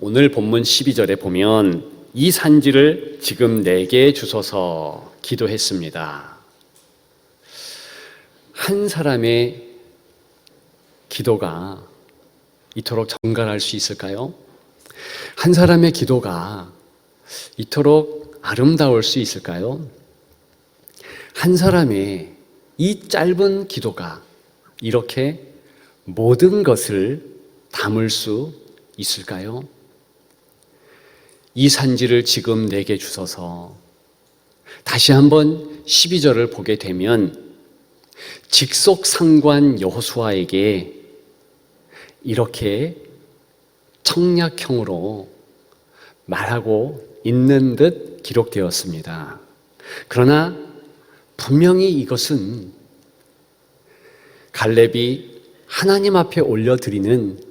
오늘 본문 12절에 보면 이 산지를 지금 내게 주소서 기도했습니다. 한 사람의 기도가 이토록 정갈할 수 있을까요? 한 사람의 기도가 이토록 아름다울 수 있을까요? 한 사람의 이 짧은 기도가 이렇게 모든 것을 담을 수 있을까요? 이 산지를 지금 내게 주소서. 다시 한번 12절을 보게 되면 직속상관 여호수아에게 이렇게 청약형으로 말하고 있는 듯 기록되었습니다. 그러나 분명히 이것은 갈렙이 하나님 앞에 올려드리는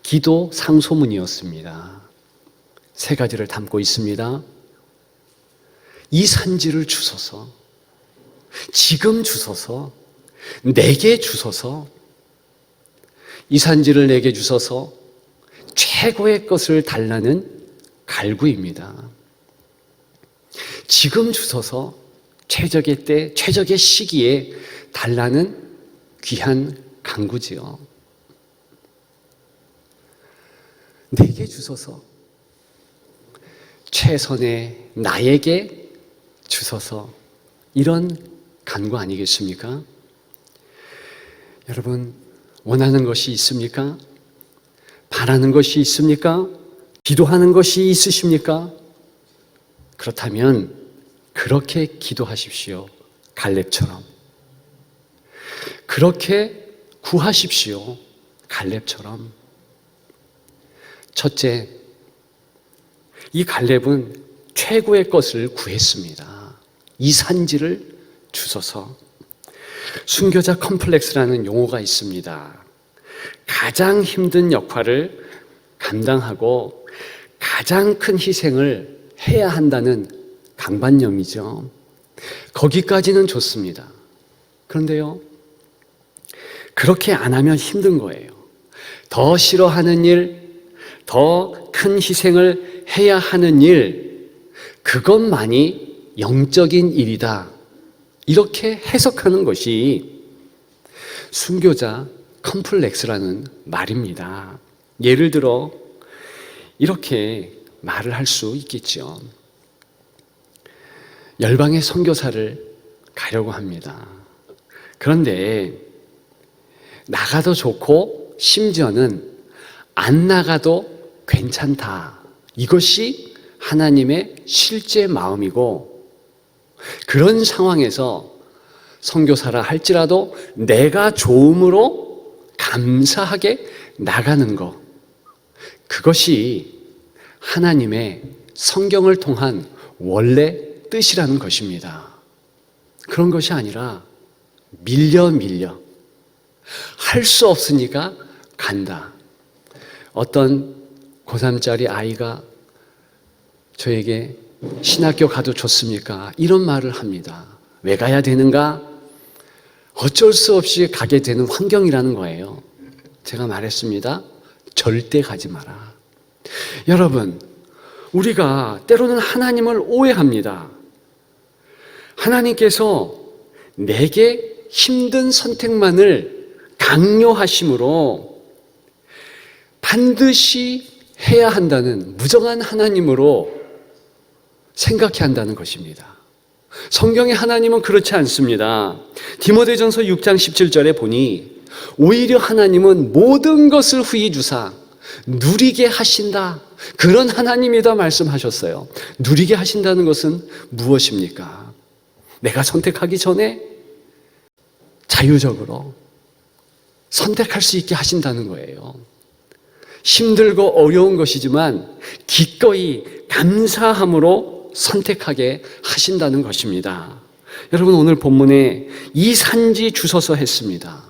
기도 상소문이었습니다. 세 가지를 담고 있습니다. 이 산지를 주소서, 지금 주소서, 내게 주소서, 이 산지를 내게 주소서, 최고의 것을 달라는 갈구입니다. 지금 주소서, 최적의 때, 최적의 시기에 달라는 귀한 간구지요. 내게 주소서, 최선의 나에게 주소서, 이런 간구 아니겠습니까? 여러분, 원하는 것이 있습니까? 바라는 것이 있습니까? 기도하는 것이 있으십니까? 그렇다면 그렇게 기도하십시오. 갈렙처럼. 그렇게 구하십시오. 갈렙처럼. 첫째, 이 갈렙은 최고의 것을 구했습니다. 이 산지를 주소서. 순교자 컴플렉스라는 용어가 있습니다. 가장 힘든 역할을 감당하고 가장 큰 희생을 해야 한다는 강반념이죠. 거기까지는 좋습니다. 그런데요, 그렇게 안 하면 힘든 거예요. 더 싫어하는 일, 더 큰 희생을 해야 하는 일, 그것만이 영적인 일이다. 이렇게 해석하는 것이 순교자 컴플렉스라는 말입니다. 예를 들어 이렇게 말을 할 수 있겠죠. 열방의 선교사를 가려고 합니다. 그런데 나가도 좋고 심지어는 안 나가도 괜찮다. 이것이 하나님의 실제 마음이고, 그런 상황에서 선교사라 할지라도 내가 좋음으로 감사하게 나가는 것, 그것이 하나님의 성경을 통한 원래 뜻이라는 것입니다. 그런 것이 아니라 밀려 할 수 없으니까 간다. 어떤 고3짜리 아이가 저에게 신학교 가도 좋습니까? 이런 말을 합니다. 왜 가야 되는가? 어쩔 수 없이 가게 되는 환경이라는 거예요. 제가 말했습니다. 절대 가지 마라. 여러분, 우리가 때로는 하나님을 오해합니다. 하나님께서 내게 힘든 선택만을 강요하심으로 반드시 해야 한다는 무정한 하나님으로 생각해야 한다는 것입니다. 성경의 하나님은 그렇지 않습니다. 디모데전서 6장 17절에 보니 오히려 하나님은 모든 것을 후히 주사 누리게 하신다. 그런 하나님이다 말씀하셨어요. 누리게 하신다는 것은 무엇입니까? 내가 선택하기 전에 자유적으로 선택할 수 있게 하신다는 거예요. 힘들고 어려운 것이지만 기꺼이 감사함으로 선택하게 하신다는 것입니다. 여러분, 오늘 본문에 이 산지 주소서 했습니다.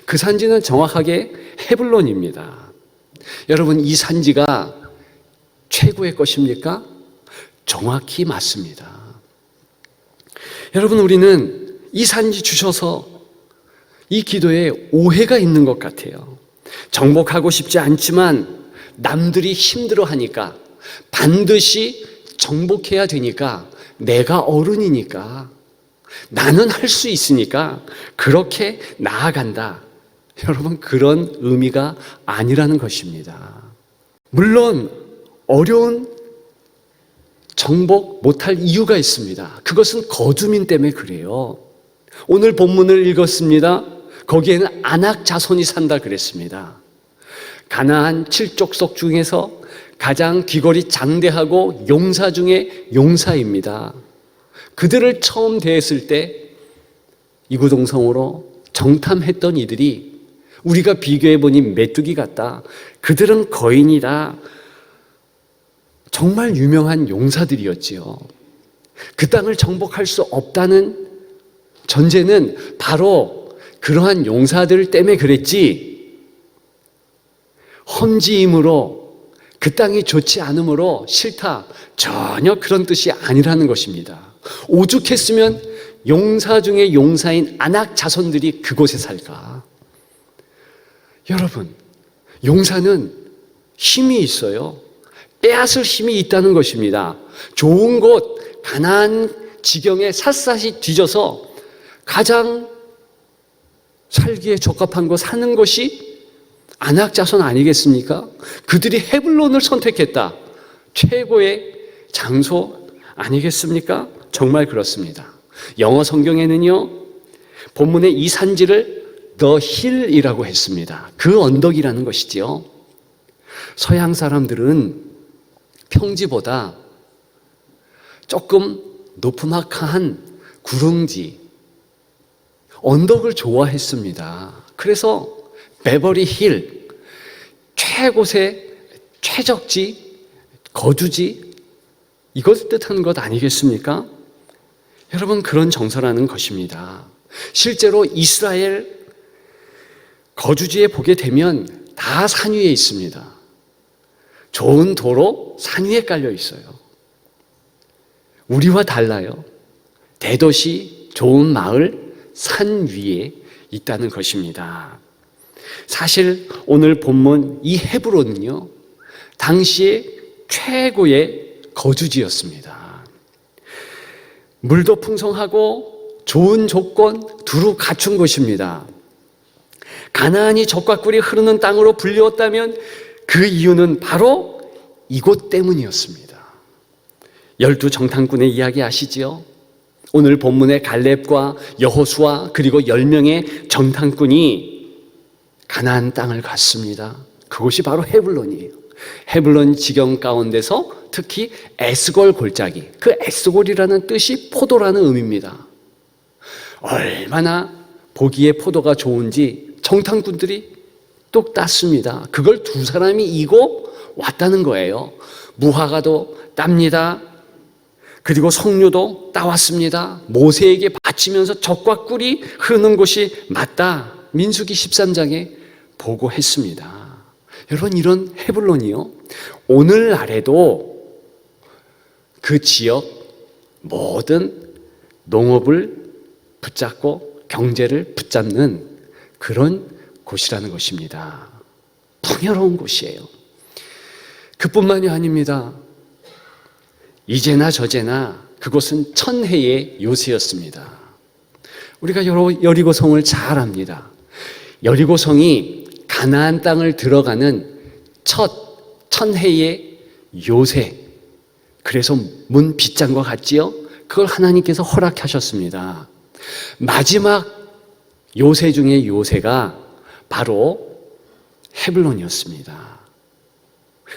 그 산지는 정확하게 헤블론입니다. 여러분, 이 산지가 최고의 것입니까? 정확히 맞습니다. 여러분, 우리는 이 산지 주셔서 이 기도에 오해가 있는 것 같아요. 정복하고 싶지 않지만 남들이 힘들어하니까 반드시 정복해야 되니까 내가 어른이니까 나는 할 수 있으니까 그렇게 나아간다. 여러분, 그런 의미가 아니라는 것입니다. 물론 어려운 정복 못할 이유가 있습니다. 그것은 거두민 때문에 그래요. 오늘 본문을 읽었습니다. 거기에는 아낙 자손이 산다 그랬습니다. 가나안 7족속 중에서 가장 귀걸이 장대하고 용사 중에 용사입니다. 그들을 처음 대했을 때 이구동성으로 정탐했던 이들이 우리가 비교해보니 메뚜기 같다. 그들은 거인이다. 정말 유명한 용사들이었지요. 그 땅을 정복할 수 없다는 전제는 바로 그러한 용사들 때문에 그랬지, 험지임으로 그 땅이 좋지 않으므로 싫다, 전혀 그런 뜻이 아니라는 것입니다. 오죽했으면 용사 중에 용사인 아낙 자손들이 그곳에 살까? 여러분, 용사는 힘이 있어요. 빼앗을 힘이 있다는 것입니다. 좋은 곳 가나안 지경에 샅샅이 뒤져서 가장 살기에 적합한 곳 사는 것이 아낙 자손 아니겠습니까? 그들이 헤블론을 선택했다. 최고의 장소 아니겠습니까? 정말 그렇습니다. 영어 성경에는요, 본문의 이 산지를 The Hill이라고 했습니다. 그 언덕이라는 것이지요. 서양 사람들은 평지보다 조금 노프막한 구릉지, 언덕을 좋아했습니다. 그래서 베버리 힐, 최고의 최적지, 거주지, 이것을 뜻하는 것 아니겠습니까? 여러분, 그런 정서라는 것입니다. 실제로 이스라엘 거주지에 보게 되면 다 산 위에 있습니다. 좋은 도로 산 위에 깔려 있어요. 우리와 달라요. 대도시, 좋은 마을, 산 위에 있다는 것입니다. 사실 오늘 본문 이 헤브론은요, 당시에 최고의 거주지였습니다. 물도 풍성하고 좋은 조건 두루 갖춘 곳입니다. 가나안이 젖과 꿀이 흐르는 땅으로 불리웠다면 그 이유는 바로 이곳 때문이었습니다. 12 정탐꾼의 이야기 아시지요? 오늘 본문의 갈렙과 여호수아 그리고 10명의 정탐꾼이 가나안 땅을 갔습니다. 그곳이 바로 헤블론이에요. 헤블론 지경 가운데서 특히 에스골 골짜기, 그 에스골이라는 뜻이 포도라는 의미입니다. 얼마나 보기에 포도가 좋은지 정탐꾼들이 뚝 땄습니다. 그걸 두 사람이 이고 왔다는 거예요. 무화과도 땁니다. 그리고 석류도 따왔습니다. 모세에게 바치면서 젖과 꿀이 흐르는 곳이 맞다. 민수기 13장에 보고했습니다. 여러분, 이런 헤블론이요, 오늘날에도 그 지역 모든 농업을 붙잡고 경제를 붙잡는 그런 곳이라는 것입니다. 풍요로운 곳이에요. 그뿐만이 아닙니다. 이제나 저제나 그곳은 천혜의 요새였습니다. 우리가 여리고성을 잘 압니다. 여리고성이 가나안 땅을 들어가는 첫 천혜의 요새, 그래서 문 빗장과 같지요? 그걸 하나님께서 허락하셨습니다. 마지막 요새 중의 요새가 바로 헤블론이었습니다.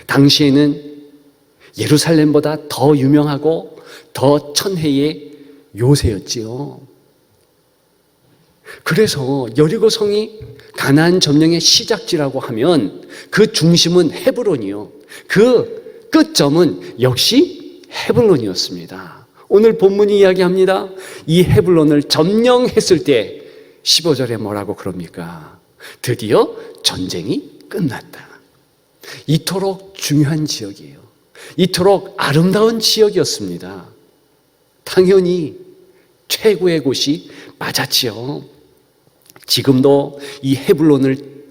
당시에는 예루살렘보다 더 유명하고 더 천혜의 요새였지요. 그래서 여리고성이 가나안 점령의 시작지라고 하면 그 중심은 헤브론이요, 그 끝점은 역시 헤블론이었습니다. 오늘 본문이 이야기합니다. 이 헤블론을 점령했을 때 15절에 뭐라고 그럽니까? 드디어 전쟁이 끝났다. 이토록 중요한 지역이에요. 이토록 아름다운 지역이었습니다. 당연히 최고의 곳이 맞았지요. 지금도 이 헤블론을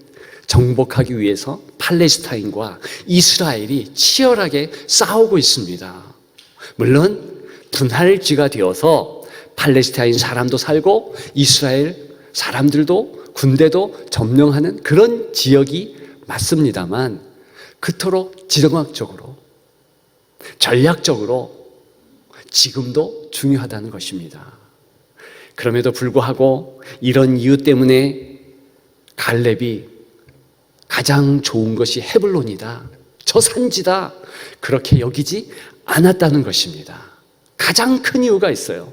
정복하기 위해서 팔레스타인과 이스라엘이 치열하게 싸우고 있습니다. 물론 분할지가 되어서 팔레스타인 사람도 살고 이스라엘 사람들도 군대도 점령하는 그런 지역이 맞습니다만, 그토록 지정학적으로 전략적으로 지금도 중요하다는 것입니다. 그럼에도 불구하고 이런 이유 때문에 갈렙이 가장 좋은 것이 헤블론이다, 저 산지다, 그렇게 여기지 않았다는 것입니다. 가장 큰 이유가 있어요.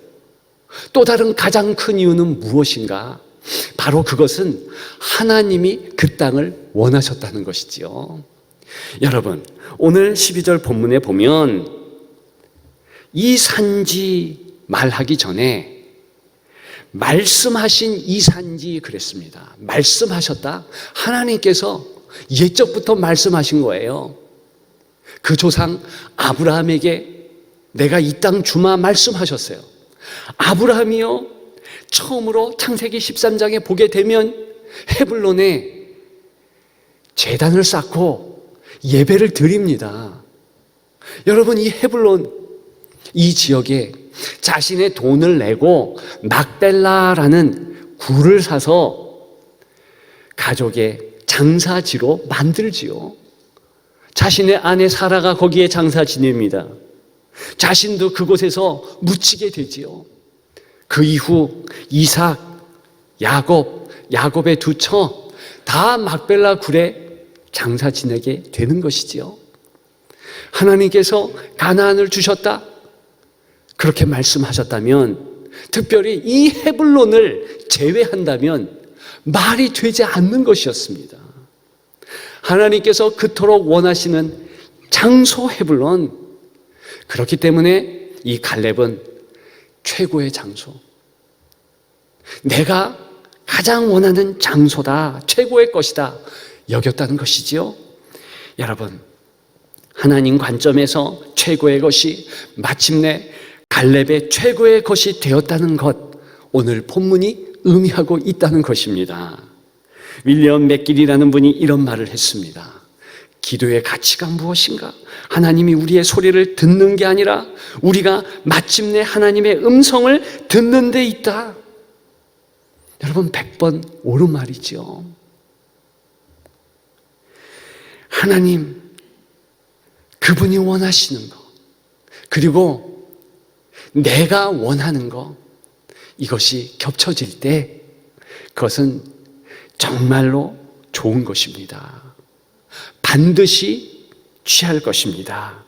또 다른 가장 큰 이유는 무엇인가? 바로 그것은 하나님이 그 땅을 원하셨다는 것이지요. 여러분, 오늘 12절 본문에 보면 이 산지 말하기 전에 말씀하신 이 산지 그랬습니다. 말씀하셨다. 하나님께서 옛적부터 말씀하신 거예요. 그 조상 아브라함에게 내가 이 땅 주마 말씀하셨어요. 아브라함이요, 처음으로 창세기 13장에 보게 되면 헤블론에 제단을 쌓고 예배를 드립니다. 여러분, 이 헤블론, 이 지역에 자신의 돈을 내고 막벨라라는 굴을 사서 가족의 장사지로 만들지요. 자신의 아내 사라가 거기에 장사 지냅니다. 자신도 그곳에서 묻히게 되지요. 그 이후 이삭, 야곱의 두 처 다 막벨라 굴에 장사 지내게 되는 것이지요. 하나님께서 가나안을 주셨다, 그렇게 말씀하셨다면, 특별히 이 헤블론을 제외한다면 말이 되지 않는 것이었습니다. 하나님께서 그토록 원하시는 장소 헤블론, 그렇기 때문에 이 갈렙은 최고의 장소, 내가 가장 원하는 장소다, 최고의 것이다 여겼다는 것이지요. 여러분, 하나님 관점에서 최고의 것이 마침내 갈렙의 최고의 것이 되었다는 것, 오늘 본문이 의미하고 있다는 것입니다. 윌리엄 맥길이라는 분이 이런 말을 했습니다. 기도의 가치가 무엇인가? 하나님이 우리의 소리를 듣는 게 아니라 우리가 마침내 하나님의 음성을 듣는 데 있다. 여러분, 100번 옳은 말이죠. 하나님, 그분이 원하시는 것, 그리고 내가 원하는 것, 이것이 겹쳐질 때 그것은 정말로 좋은 것입니다. 반드시 취할 것입니다.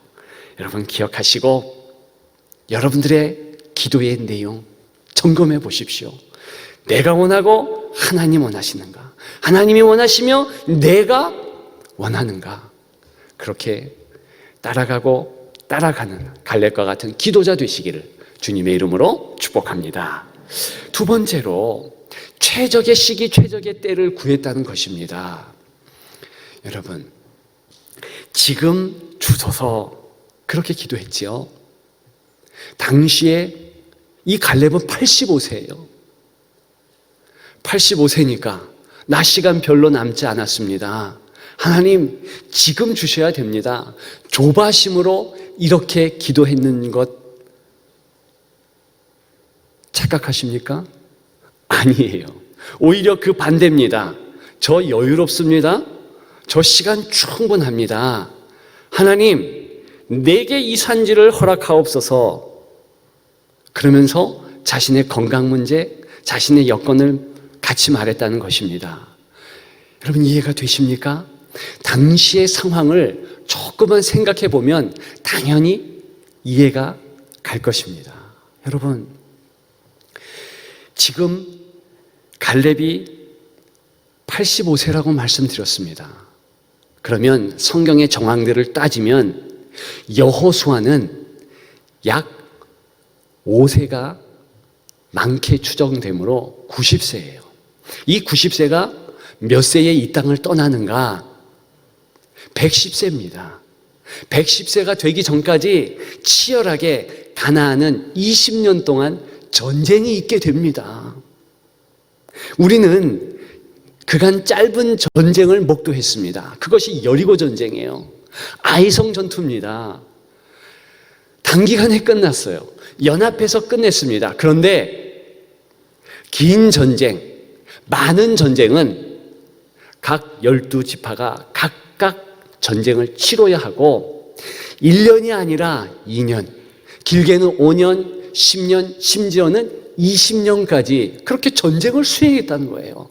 여러분, 기억하시고 여러분들의 기도의 내용 점검해 보십시오. 내가 원하고 하나님 원하시는가? 하나님이 원하시며 내가 원하는가? 그렇게 따라가고 따라가는 갈렙과 같은 기도자 되시기를 주님의 이름으로 축복합니다. 두 번째로, 최적의 시기, 최적의 때를 구했다는 것입니다. 여러분, 지금 주소서, 그렇게 기도했지요. 당시에 이 갈렙은 85세예요. 85세니까 낮 시간 별로 남지 않았습니다. 하나님, 지금 주셔야 됩니다. 조바심으로 이렇게 기도했는 것 착각하십니까? 아니에요. 오히려 그 반대입니다. 저 여유롭습니다. 저 시간 충분합니다. 하나님, 내게 이 산지를 허락하옵소서. 그러면서 자신의 건강 문제, 자신의 여건을 같이 말했다는 것입니다. 여러분, 이해가 되십니까? 당시의 상황을 조금만 생각해 보면 당연히 이해가 갈 것입니다. 여러분, 지금 갈렙이 85세라고 말씀드렸습니다. 그러면 성경의 정황들을 따지면 여호수아는 약 5세가 많게 추정되므로 90세예요. 이 90세가 몇 세에 이 땅을 떠나는가? 110세입니다. 110세가 되기 전까지 치열하게 가나안은 20년 동안 전쟁이 있게 됩니다. 우리는 그간 짧은 전쟁을 목도했습니다. 그것이 여리고 전쟁이에요. 아이성 전투입니다. 단기간에 끝났어요. 연합해서 끝냈습니다. 그런데 긴 전쟁, 많은 전쟁은 각 12지파가 각각 전쟁을 치러야 하고 1년이 아니라 2년, 길게는 5년, 10년, 심지어는 20년까지 그렇게 전쟁을 수행했다는 거예요.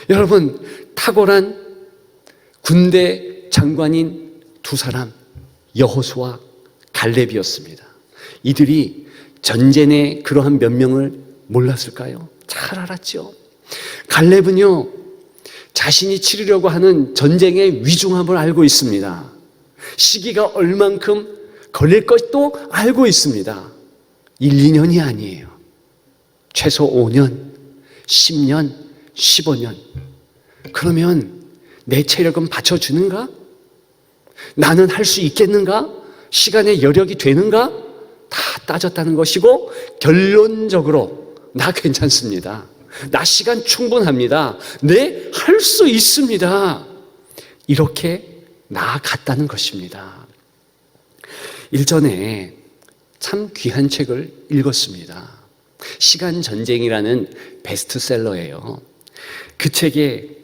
여러분, 탁월한 군대 장관인 두 사람, 여호수아, 갈렙이었습니다. 이들이 전쟁의 그러한 면명을 몰랐을까요? 잘 알았죠. 갈렙은요, 자신이 치르려고 하는 전쟁의 위중함을 알고 있습니다. 시기가 얼만큼 걸릴 것도 알고 있습니다. 1, 2년이 아니에요. 최소 5년, 10년, 15년. 그러면 내 체력은 받쳐주는가? 나는 할 수 있겠는가? 시간의 여력이 되는가? 다 따졌다는 것이고 결론적으로 나 괜찮습니다. 나 시간 충분합니다. 네, 할 수 있습니다. 이렇게 나아갔다는 것입니다. 일전에 참 귀한 책을 읽었습니다. 시간 전쟁이라는 베스트셀러예요. 그 책에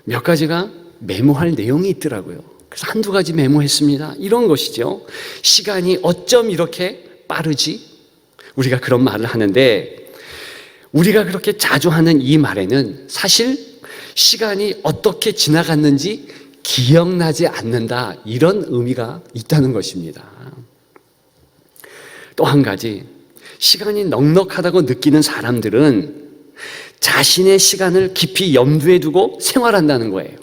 몇 가지가 메모할 내용이 있더라고요. 그래서 한두 가지 메모했습니다. 이런 것이죠. 시간이 어쩜 이렇게 빠르지? 우리가 그런 말을 하는데 우리가 그렇게 자주 하는 이 말에는 사실 시간이 어떻게 지나갔는지 기억나지 않는다, 이런 의미가 있다는 것입니다. 또 한 가지, 시간이 넉넉하다고 느끼는 사람들은 자신의 시간을 깊이 염두에 두고 생활한다는 거예요.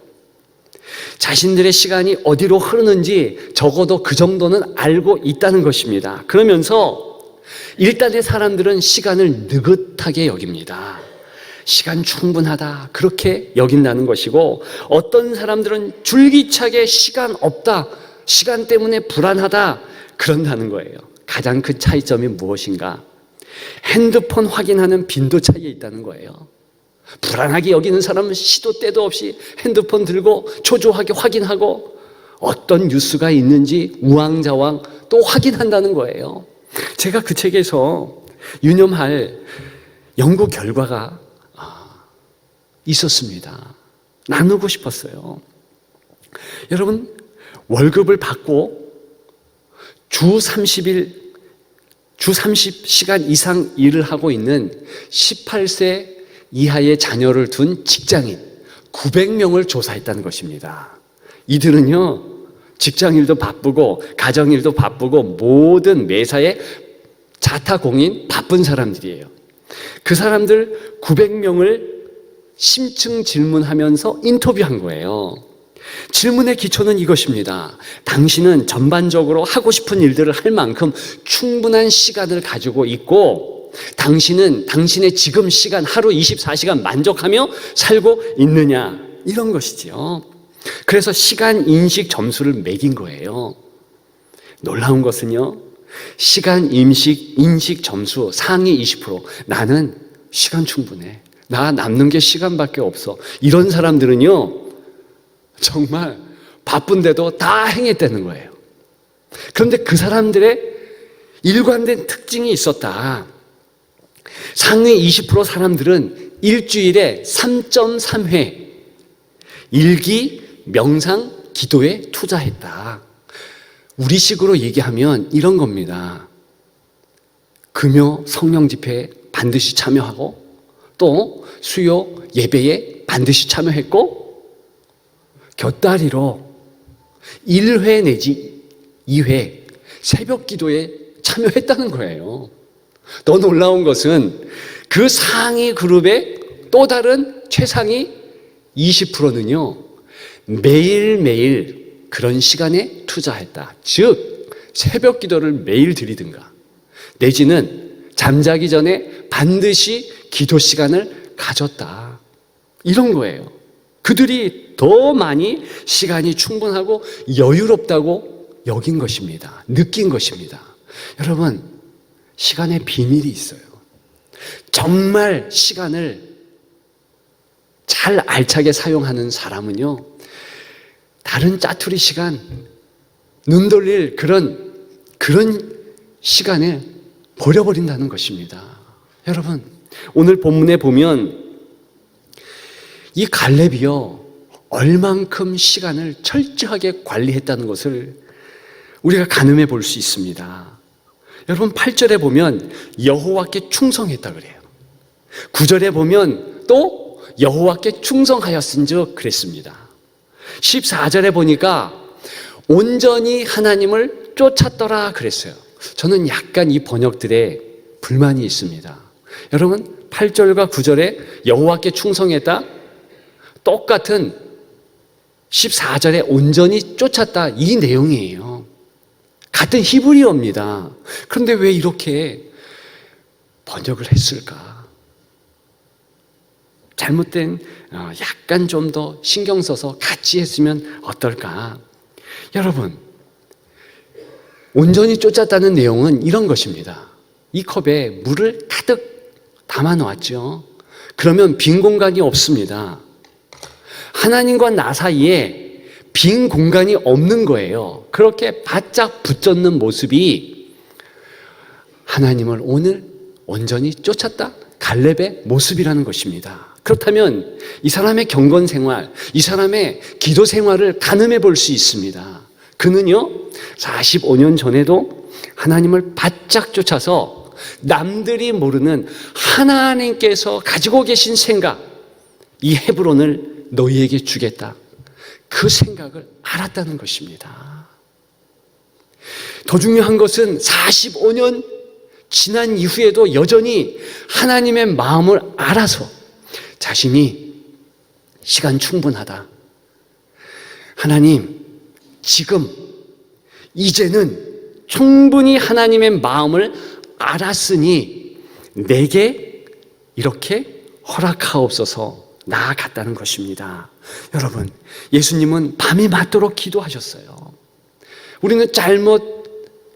자신들의 시간이 어디로 흐르는지 적어도 그 정도는 알고 있다는 것입니다. 그러면서 일단의 사람들은 시간을 느긋하게 여깁니다. 시간 충분하다, 그렇게 여긴다는 것이고, 어떤 사람들은 줄기차게 시간 없다, 시간 때문에 불안하다, 그런다는 거예요. 가장 큰 차이점이 무엇인가? 핸드폰 확인하는 빈도 차이에 있다는 거예요. 불안하게 여기는 사람은 시도 때도 없이 핸드폰 들고 초조하게 확인하고 어떤 뉴스가 있는지 우왕좌왕 또 확인한다는 거예요. 제가 그 책에서 유념할 연구 결과가 있었습니다. 나누고 싶었어요. 여러분, 월급을 받고 주 30시간 이상 일을 하고 있는 18세 이하의 자녀를 둔 직장인 900명을 조사했다는 것입니다. 이들은요, 직장일도 바쁘고 가정일도 바쁘고 모든 매사에 자타공인 바쁜 사람들이에요. 그 사람들 900명을 심층 질문하면서 인터뷰한 거예요. 질문의 기초는 이것입니다. 당신은 전반적으로 하고 싶은 일들을 할 만큼 충분한 시간을 가지고 있고 당신은 당신의 지금 시간, 하루 24시간 만족하며 살고 있느냐, 이런 것이지요. 그래서 시간 인식 점수를 매긴 거예요. 놀라운 것은요, 시간 인식 점수 상위 20%, 나는 시간 충분해, 나 남는 게 시간밖에 없어, 이런 사람들은요 정말 바쁜데도 다 행했다는 거예요. 그런데 그 사람들의 일관된 특징이 있었다. 상위 20% 사람들은 일주일에 3.3회 일기, 명상, 기도에 투자했다. 우리식으로 얘기하면 이런 겁니다. 금요 성령 집회에 반드시 참여하고 또 수요 예배에 반드시 참여했고 곁다리로 1회 내지 2회 새벽 기도에 참여했다는 거예요. 더 놀라운 것은 그 상위 그룹의 또 다른 최상위 20%는요 매일매일 그런 시간에 투자했다. 즉 새벽 기도를 매일 드리든가 내지는 잠자기 전에 반드시 기도 시간을 가졌다, 이런 거예요. 그들이 더 많이 시간이 충분하고 여유롭다고 여긴 것입니다. 느낀 것입니다. 여러분, 시간에 비밀이 있어요. 정말 시간을 잘 알차게 사용하는 사람은요, 다른 짜투리 시간, 눈 돌릴 그런 시간에 버려버린다는 것입니다. 여러분, 오늘 본문에 보면 이 갈렙이요, 얼만큼 시간을 철저하게 관리했다는 것을 우리가 가늠해 볼 수 있습니다. 여러분, 8절에 보면 여호와께 충성했다 그래요. 9절에 보면 또 여호와께 충성하였은즉 그랬습니다. 14절에 보니까 온전히 하나님을 쫓았더라 그랬어요. 저는 약간 이 번역들에 불만이 있습니다. 여러분, 8절과 9절에 여호와께 충성했다, 똑같은 14절에 온전히 쫓았다, 이 내용이에요. 같은 히브리어입니다. 그런데 왜 이렇게 번역을 했을까? 잘못된, 약간 좀 더 신경 써서 같이 했으면 어떨까? 여러분, 온전히 쫓았다는 내용은 이런 것입니다. 이 컵에 물을 가득 담아 놓았죠. 그러면 빈 공간이 없습니다. 하나님과 나 사이에 빈 공간이 없는 거예요. 그렇게 바짝 붙잡는 모습이 하나님을 오늘 온전히 쫓았다, 갈렙의 모습이라는 것입니다. 그렇다면 이 사람의 경건 생활, 이 사람의 기도 생활을 가늠해 볼 수 있습니다. 그는요, 45년 전에도 하나님을 바짝 쫓아서 남들이 모르는 하나님께서 가지고 계신 생각, 이 헤브론을 너희에게 주겠다, 그 생각을 알았다는 것입니다. 더 중요한 것은 45년 지난 이후에도 여전히 하나님의 마음을 알아서 자신이 시간 충분하다, 하나님 지금 이제는 충분히 하나님의 마음을 알았으니 내게 이렇게 허락하옵소서 나아갔다는 것입니다. 여러분, 예수님은 밤이 맞도록 기도하셨어요. 우리는 잘못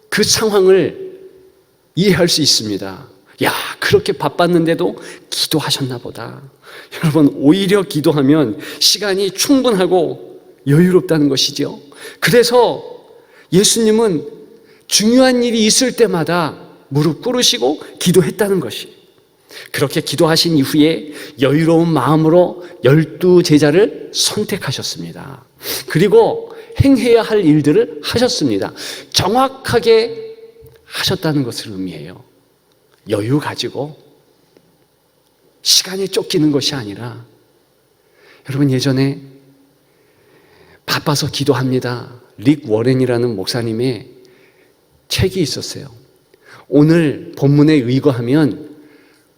그 상황을 이해할 수 있습니다. 야, 그렇게 바빴는데도 기도하셨나 보다. 여러분, 오히려 기도하면 시간이 충분하고 여유롭다는 것이죠. 그래서 예수님은 중요한 일이 있을 때마다 무릎 꿇으시고 기도했다는 것이, 그렇게 기도하신 이후에 여유로운 마음으로 12제자를 선택하셨습니다. 그리고 행해야 할 일들을 하셨습니다. 정확하게 하셨다는 것을 의미해요. 여유 가지고 시간에 쫓기는 것이 아니라, 여러분, 예전에 바빠서 기도합니다, 릭 워렌이라는 목사님의 책이 있었어요. 오늘 본문에 의거하면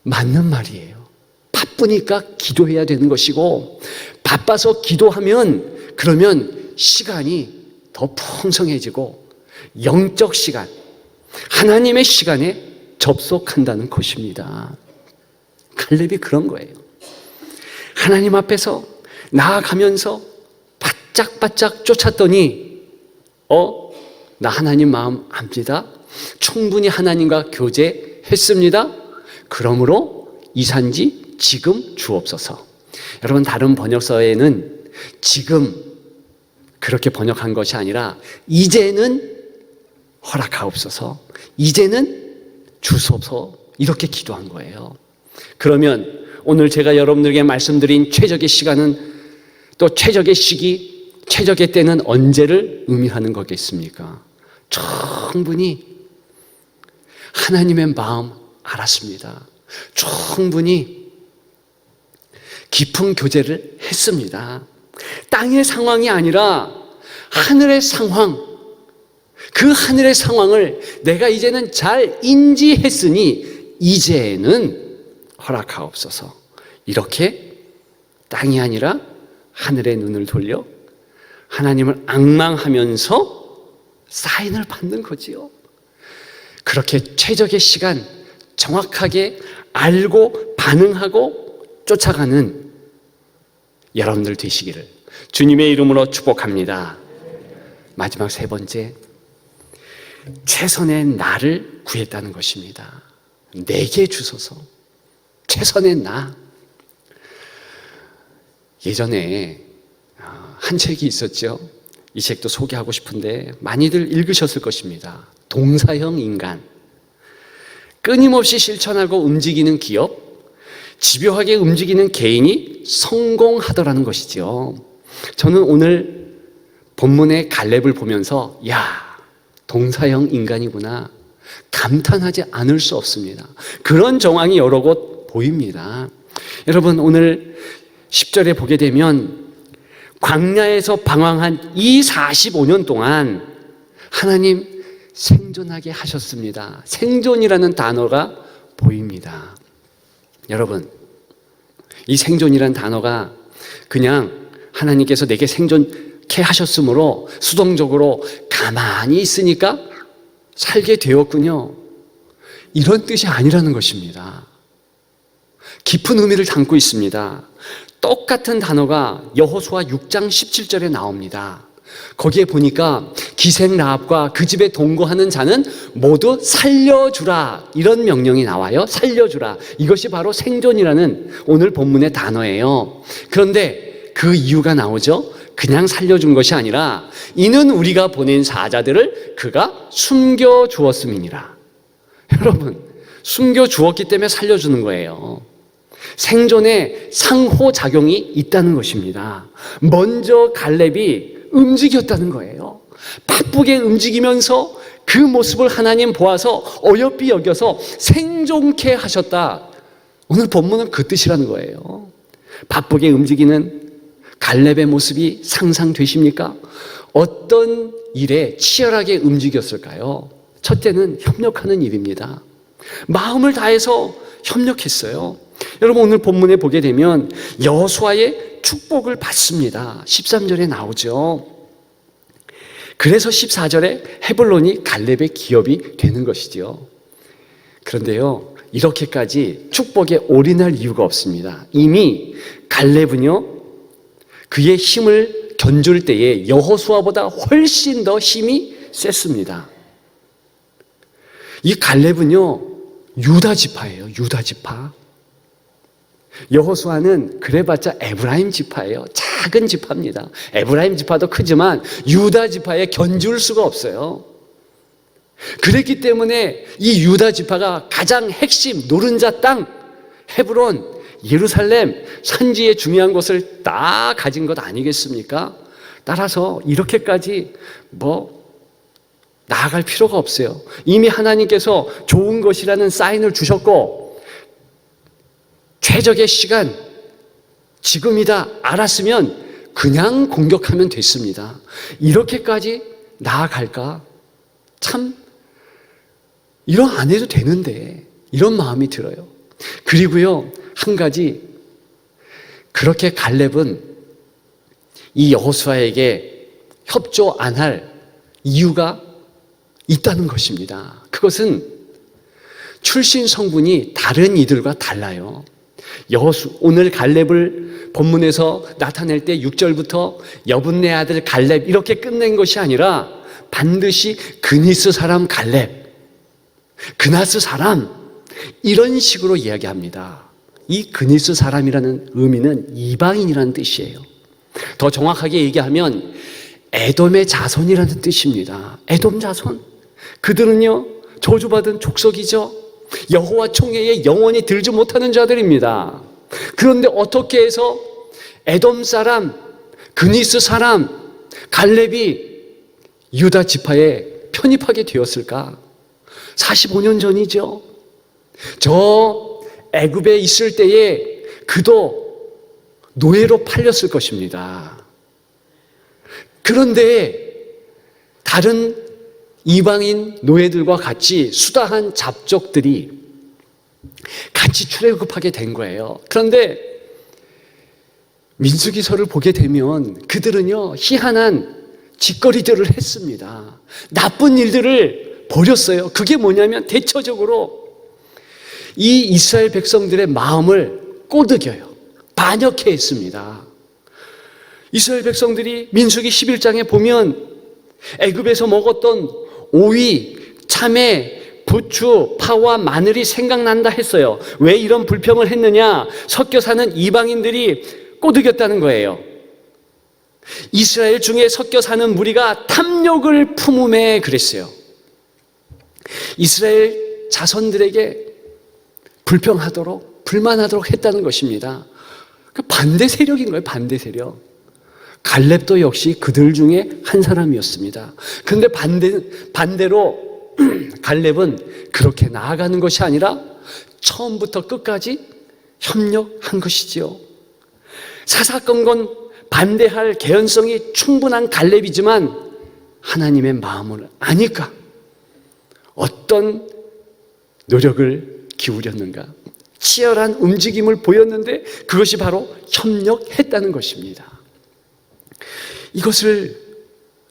맞는 말이에요. 바쁘니까 기도해야 되는 것이고, 바빠서 기도하면 그러면 시간이 더 풍성해지고 영적 시간, 하나님의 시간에 접속한다는 것입니다. 갈렙이 그런 거예요. 하나님 앞에서 나아가면서 바짝바짝 쫓았더니 나 하나님 마음 압니다. 충분히 하나님과 교제했습니다. 그러므로 이 산지 지금 주옵소서. 여러분, 다른 번역서에는 지금 그렇게 번역한 것이 아니라 이제는 허락하옵소서, 이제는 주소서, 이렇게 기도한 거예요. 그러면 오늘 제가 여러분들에게 말씀드린 최적의 시간은, 또 최적의 시기, 최적의 때는 언제를 의미하는 거겠습니까? 충분히 하나님의 마음 알았습니다. 충분히 깊은 교제를 했습니다. 땅의 상황이 아니라 하늘의 상황, 그 하늘의 상황을 내가 이제는 잘 인지했으니 이제는 허락하옵소서. 이렇게 땅이 아니라 하늘의 눈을 돌려 하나님을 앙망하면서 사인을 받는 거지요. 그렇게 최적의 시간 정확하게 알고 반응하고 쫓아가는 여러분들 되시기를 주님의 이름으로 축복합니다. 마지막 세 번째, 최선의 나를 구했다는 것입니다. 내게 주소서. 최선의 나. 예전에 한 책이 있었죠. 이 책도 소개하고 싶은데 많이들 읽으셨을 것입니다. 동사형 인간. 끊임없이 실천하고 움직이는 기업, 집요하게 움직이는 개인이 성공하더라는 것이죠. 저는 오늘 본문의 갈렙을 보면서 동사형 인간이구나 감탄하지 않을 수 없습니다. 그런 정황이 여러 곳 보입니다. 여러분, 오늘 10절에 보게 되면 광야에서 방황한 이 45년 동안 하나님 생존하게 하셨습니다. 생존이라는 단어가 보입니다. 여러분, 이 생존이라는 단어가 그냥 하나님께서 내게 생존케 하셨으므로 수동적으로 가만히 있으니까 살게 되었군요, 이런 뜻이 아니라는 것입니다. 깊은 의미를 담고 있습니다. 똑같은 단어가 여호수아 6장 17절에 나옵니다. 거기에 보니까 기생 라합과 그 집에 동거하는 자는 모두 살려주라, 이런 명령이 나와요. 살려주라. 이것이 바로 생존이라는 오늘 본문의 단어예요. 그런데 그 이유가 나오죠. 그냥 살려준 것이 아니라 이는 우리가 보낸 사자들을 그가 숨겨주었음이니라. 여러분, 숨겨주었기 때문에 살려주는 거예요. 생존에 상호작용이 있다는 것입니다. 먼저 갈렙이 움직였다는 거예요. 바쁘게 움직이면서 그 모습을 하나님 보아서 어여삐 여겨서 생존케 하셨다. 오늘 본문은 그 뜻이라는 거예요. 바쁘게 움직이는 갈렙의 모습이 상상되십니까? 어떤 일에 치열하게 움직였을까요? 첫째는 협력하는 일입니다. 마음을 다해서 협력했어요. 여러분, 오늘 본문에 보게 되면 여호수아의 축복을 받습니다. 13절에 나오죠. 그래서 14절에 헤블론이 갈렙의 기업이 되는 것이죠. 그런데요, 이렇게까지 축복에 올인할 이유가 없습니다. 이미 갈렙은요, 그의 힘을 견줄 때에 여호수아보다 훨씬 더 힘이 셌습니다. 이 갈렙은요, 유다 지파예요. 유다 지파. 여호수아는 그래봤자 에브라임 지파예요. 작은 지파입니다. 에브라임 지파도 크지만 유다 지파에 견줄 수가 없어요. 그랬기 때문에 이 유다 지파가 가장 핵심 노른자 땅 헤브론, 예루살렘 산지의 중요한 곳을 다 가진 것 아니겠습니까? 따라서 이렇게까지 나아갈 필요가 없어요. 이미 하나님께서 좋은 것이라는 사인을 주셨고 최적의 시간, 지금이다 알았으면 그냥 공격하면 됐습니다. 이렇게까지 나아갈까? 참 이런 안 해도 되는데, 이런 마음이 들어요. 그리고요, 한 가지, 그렇게 갈렙은 이 여호수아에게 협조 안 할 이유가 있다는 것입니다. 그것은 출신 성분이 다른 이들과 달라요. 오늘 갈렙을 본문에서 나타낼 때 6절부터 여분네 아들 갈렙 이렇게 끝낸 것이 아니라 반드시 그니스 사람 갈렙, 그나스 사람, 이런 식으로 이야기합니다. 이 그니스 사람이라는 의미는 이방인이라는 뜻이에요. 더 정확하게 얘기하면 에돔의 자손이라는 뜻입니다. 에돔 자손. 그들은요, 저주받은 족속이죠. 여호와 총회에 영원히 들지 못하는 자들입니다. 그런데 어떻게 해서 에돔 사람, 그니스 사람, 갈렙이 유다 지파에 편입하게 되었을까? 45년 전이죠. 저 애굽에 있을 때에 그도 노예로 팔렸을 것입니다. 그런데 다른 이방인 노예들과 같이 수다한 잡족들이 같이 출애굽하게 된 거예요. 그런데 민수기서를 보게 되면 그들은요, 희한한 짓거리들을 했습니다. 나쁜 일들을 벌였어요. 그게 뭐냐면 대처적으로 이 이스라엘 백성들의 마음을 꼬드겨요. 반역해 했습니다. 이스라엘 백성들이 민수기 11장에 보면 애굽에서 먹었던 오이, 참외, 부추, 파와 마늘이 생각난다 했어요. 왜 이런 불평을 했느냐? 섞여 사는 이방인들이 꼬드겼다는 거예요. 이스라엘 중에 섞여 사는 무리가 탐욕을 품음에 그랬어요. 이스라엘 자손들에게 불평하도록 불만하도록 했다는 것입니다. 그 반대 세력인 거예요. 반대 세력. 갈렙도 역시 그들 중에 한 사람이었습니다. 그런데 반대로 갈렙은 그렇게 나아가는 것이 아니라 처음부터 끝까지 협력한 것이지요. 사사건건 반대할 개연성이 충분한 갈렙이지만 하나님의 마음을 아니까 어떤 노력을 기울였는가? 치열한 움직임을 보였는데 그것이 바로 협력했다는 것입니다. 이것을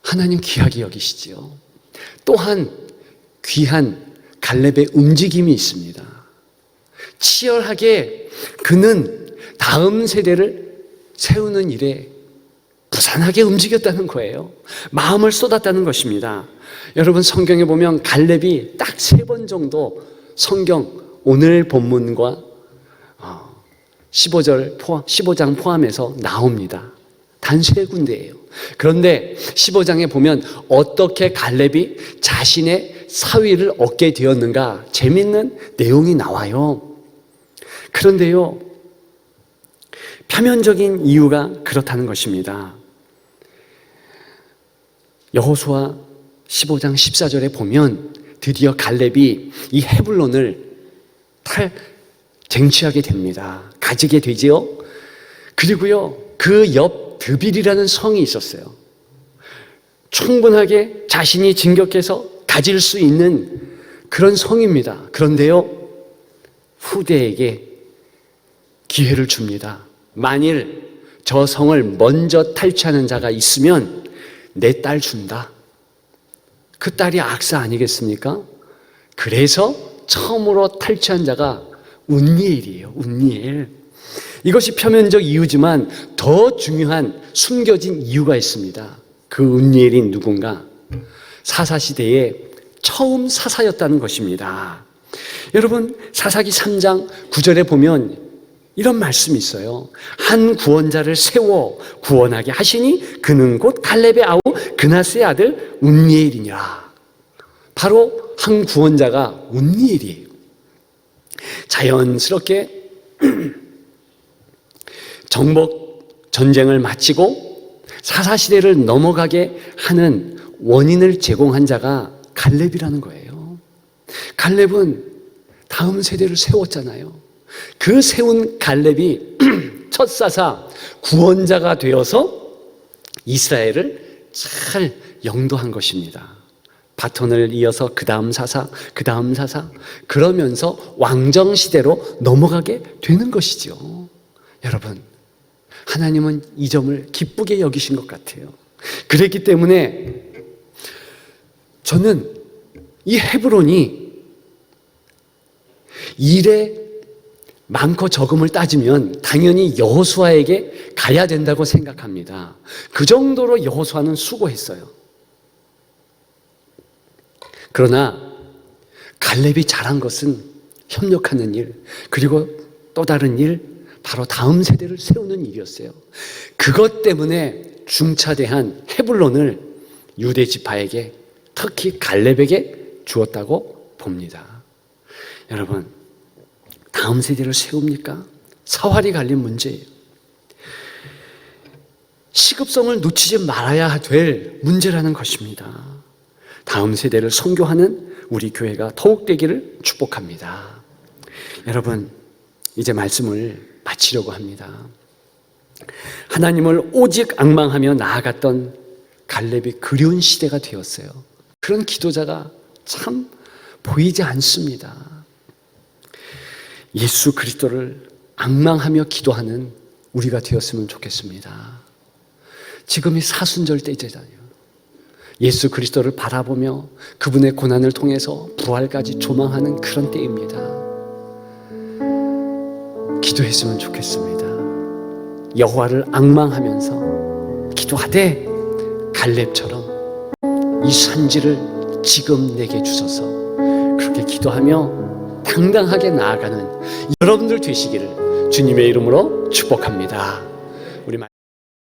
하나님 귀하게 여기시지요. 또한 귀한 갈렙의 움직임이 있습니다. 치열하게 그는 다음 세대를 세우는 일에 부산하게 움직였다는 거예요. 마음을 쏟았다는 것입니다. 여러분 성경에 보면 갈렙이 딱 3번 정도 성경 오늘 본문과 15장 포함해서 나옵니다. 단 3군데예요. 그런데 15장에 보면 어떻게 갈렙이 자신의 사위를 얻게 되었는가 재밌는 내용이 나와요. 그런데요, 표면적인 이유가 그렇다는 것입니다. 여호수아 15장 14절에 보면 드디어 갈렙이 이 헤블론을 쟁취하게 됩니다. 가지게 되지요. 그리고요, 그 옆 드빌이라는 성이 있었어요. 충분하게 자신이 진격해서 가질 수 있는 그런 성입니다. 그런데요, 후대에게 기회를 줍니다. 만일 저 성을 먼저 탈취하는 자가 있으면 내 딸 준다. 그 딸이 악사 아니겠습니까? 그래서 처음으로 탈취한 자가 운니엘이에요. 운니엘. 이것이 표면적 이유지만 더 중요한 숨겨진 이유가 있습니다. 그 운니엘이 누군가? 사사시대에 처음 사사였다는 것입니다. 여러분 사사기 3장 9절에 보면 이런 말씀이 있어요. 한 구원자를 세워 구원하게 하시니 그는 곧 갈렙의 아우 그나스의 아들 운니엘이니라. 바로 한 구원자가 운니엘이에요. 자연스럽게 정복 전쟁을 마치고 사사시대를 넘어가게 하는 원인을 제공한 자가 갈렙이라는 거예요. 갈렙은 다음 세대를 세웠잖아요. 그 세운 갈렙이 첫 사사 구원자가 되어서 이스라엘을 잘 영도한 것입니다. 바톤을 이어서 그 다음 사사, 그 다음 사사, 그러면서 왕정시대로 넘어가게 되는 것이죠. 여러분, 하나님은 이 점을 기쁘게 여기신 것 같아요. 그랬기 때문에 저는 이 헤브론이 일의 많고 적음을 따지면 당연히 여호수아에게 가야 된다고 생각합니다. 그 정도로 여호수아는 수고했어요. 그러나 갈렙이 잘한 것은 협력하는 일, 그리고 또 다른 일, 바로 다음 세대를 세우는 일이었어요. 그것 때문에 중차대한 헤블론을 유대 지파에게, 특히 갈렙에게 주었다고 봅니다. 여러분, 다음 세대를 세웁니까? 사활이 갈린 문제예요. 시급성을 놓치지 말아야 될 문제라는 것입니다. 다음 세대를 선교하는 우리 교회가 더욱 되기를 축복합니다. 여러분, 이제 말씀을 마치려고 합니다. 하나님을 오직 앙망하며 나아갔던 갈렙이 그리운 시대가 되었어요. 그런 기도자가 참 보이지 않습니다. 예수 그리스도를 앙망하며 기도하는 우리가 되었으면 좋겠습니다. 지금이 사순절 때잖아요. 예수 그리스도를 바라보며 그분의 고난을 통해서 부활까지 조망하는 그런 때입니다. 기도했으면 좋겠습니다. 여호와를 앙망하면서 기도하되 갈렙처럼 이 산지를 지금 내게 주소서, 그렇게 기도하며 당당하게 나아가는 여러분들 되시기를 주님의 이름으로 축복합니다.